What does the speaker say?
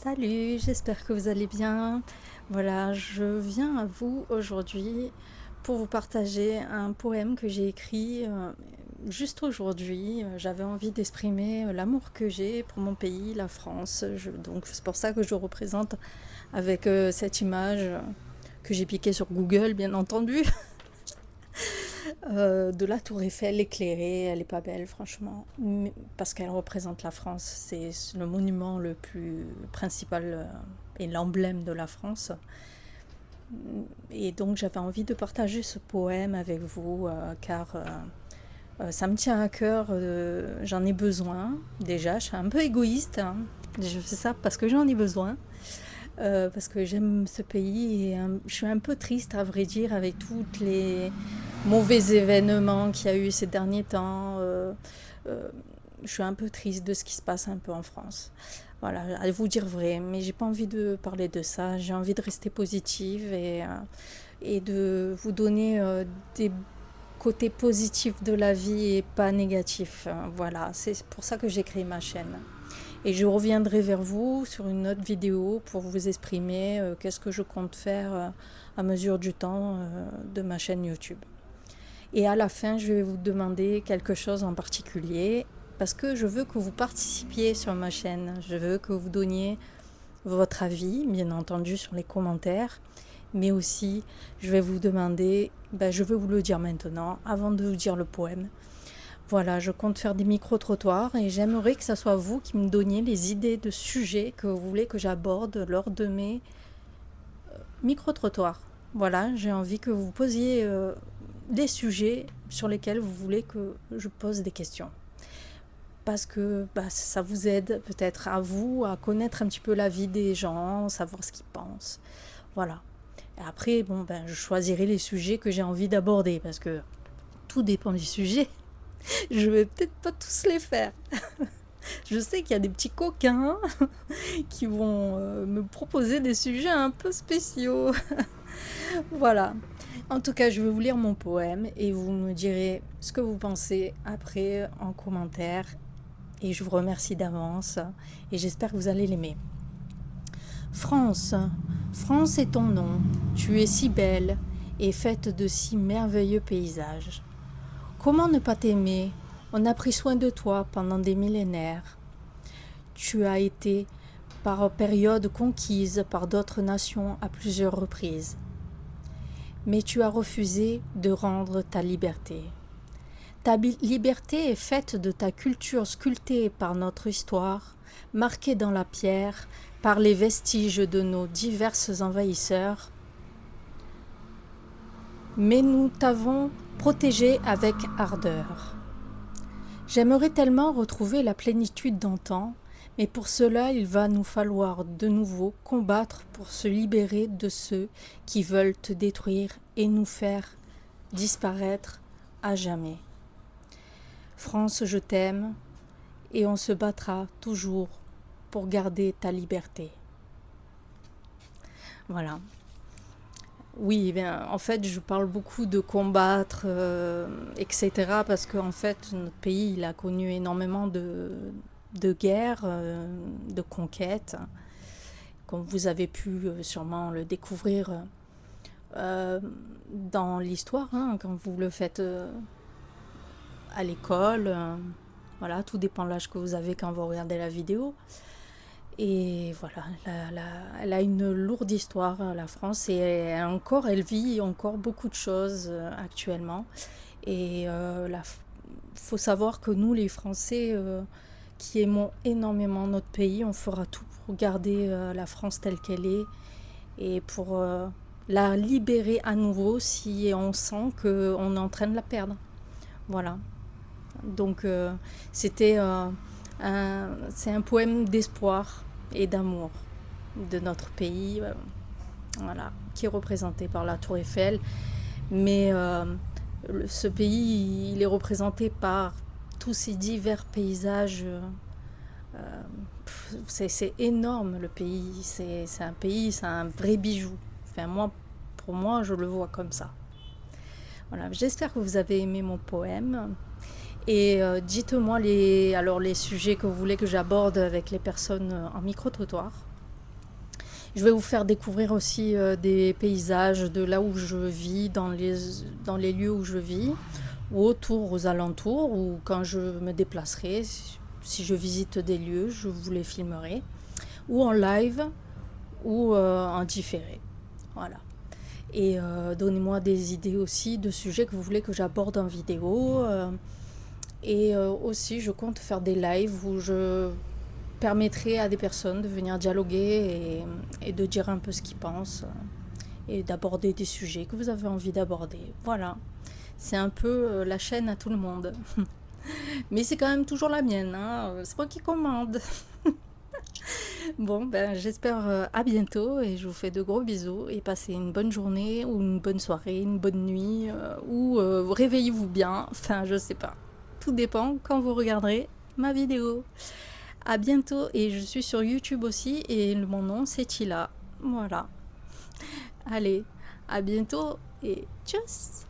Salut, j'espère que vous allez bien. Voilà, je viens à vous aujourd'hui pour vous partager un poème que j'ai écrit juste aujourd'hui. J'avais envie d'exprimer l'amour que j'ai pour mon pays, la France. Donc c'est pour ça que je représente avec cette image que j'ai piquée sur Google, bien entendu, de la Tour Eiffel éclairée. Elle est pas belle, franchement, parce qu'elle représente la France. C'est le monument le plus principal et l'emblème de la France. Et donc j'avais envie de partager ce poème avec vous car ça me tient à cœur, j'en ai besoin. Déjà, je suis un peu égoïste, hein. Je fais ça parce que j'en ai besoin, parce que j'aime ce pays et je suis un peu triste à vrai dire avec tous les mauvais événements qu'il y a eu ces derniers temps. Euh, je suis un peu triste de ce qui se passe un peu en France. Voilà, à vous dire vrai, mais j'ai pas envie de parler de ça. J'ai envie de rester positive et de vous donner des côtés positifs de la vie et pas négatifs. Voilà, c'est pour ça que j'ai créé ma chaîne. Et je reviendrai vers vous sur une autre vidéo pour vous exprimer qu'est-ce que je compte faire à mesure du temps de ma chaîne YouTube. Et à la fin, je vais vous demander quelque chose en particulier parce que je veux que vous participiez sur ma chaîne. Je veux que vous donniez votre avis, bien entendu, sur les commentaires. Mais aussi, je vais vous demander, je vais vous le dire maintenant, avant de vous dire le poème. Voilà, je compte faire des micro-trottoirs et j'aimerais que ce soit vous qui me donniez les idées de sujets que vous voulez que j'aborde lors de mes micro-trottoirs. Voilà, j'ai envie que vous posiez des sujets sur lesquels vous voulez que je pose des questions. Parce que ça vous aide peut-être à vous à connaître un petit peu la vie des gens, savoir ce qu'ils pensent. Voilà. Et après, je choisirai les sujets que j'ai envie d'aborder parce que tout dépend du sujet. Je vais peut-être pas tous les faire. Je sais qu'il y a des petits coquins qui vont me proposer des sujets un peu spéciaux. Voilà. En tout cas, je vais vous lire mon poème et vous me direz ce que vous pensez après en commentaire. Et je vous remercie d'avance et j'espère que vous allez l'aimer. France, France est ton nom, tu es si belle et faite de si merveilleux paysages. Comment ne pas t'aimer? On a pris soin de toi pendant des millénaires. Tu as été par période conquise par d'autres nations à plusieurs reprises. Mais tu as refusé de rendre ta liberté. Ta liberté est faite de ta culture sculptée par notre histoire, marquée dans la pierre par les vestiges de nos diverses envahisseurs. Mais nous t'avons protégée avec ardeur. J'aimerais tellement retrouver la plénitude d'antan, mais pour cela il va nous falloir de nouveau combattre pour se libérer de ceux qui veulent te détruire et nous faire disparaître à jamais. France, je t'aime, et on se battra toujours pour garder ta liberté. Voilà. Oui, en fait, je parle beaucoup de combattre, etc. Parce qu'en fait, notre pays, il a connu énormément de guerres, de conquêtes, comme vous avez pu sûrement le découvrir dans l'histoire, hein, quand vous le faites à l'école. Voilà, tout dépend de l'âge que vous avez quand vous regardez la vidéo. Et voilà, elle a une lourde histoire, la France, et elle vit encore beaucoup de choses actuellement. Et faut savoir que nous, les Français, qui aimons énormément notre pays, on fera tout pour garder la France telle qu'elle est et pour la libérer à nouveau si on sent qu'on est en train de la perdre. Voilà. Donc c'est un poème d'espoir et d'amour de notre pays, voilà, qui est représenté par la Tour Eiffel. Mais ce pays, il est représenté par tous ces divers paysages. C'est énorme le pays. C'est un pays, c'est un vrai bijou. Enfin, pour moi, je le vois comme ça. Voilà, j'espère que vous avez aimé mon poème. Et dites-moi les sujets que vous voulez que j'aborde avec les personnes en micro-trottoir. Je vais vous faire découvrir aussi des paysages de là où je vis, dans les lieux où je vis, ou autour, aux alentours, ou quand je me déplacerai, si je visite des lieux, je vous les filmerai, ou en live, ou en différé. Voilà. Et donnez-moi des idées aussi de sujets que vous voulez que j'aborde en vidéo. Et aussi, je compte faire des lives où je permettrai à des personnes de venir dialoguer et de dire un peu ce qu'ils pensent et d'aborder des sujets que vous avez envie d'aborder. Voilà, c'est un peu la chaîne à tout le monde. Mais c'est quand même toujours la mienne, hein. C'est moi qui commande. Bon, ben j'espère à bientôt et je vous fais de gros bisous et passez une bonne journée ou une bonne soirée, une bonne nuit ou réveillez-vous bien, enfin je sais pas. Tout dépend quand vous regarderez ma vidéo. À bientôt et je suis sur YouTube aussi et mon nom c'est Tila. Voilà. Allez, à bientôt et tchuss!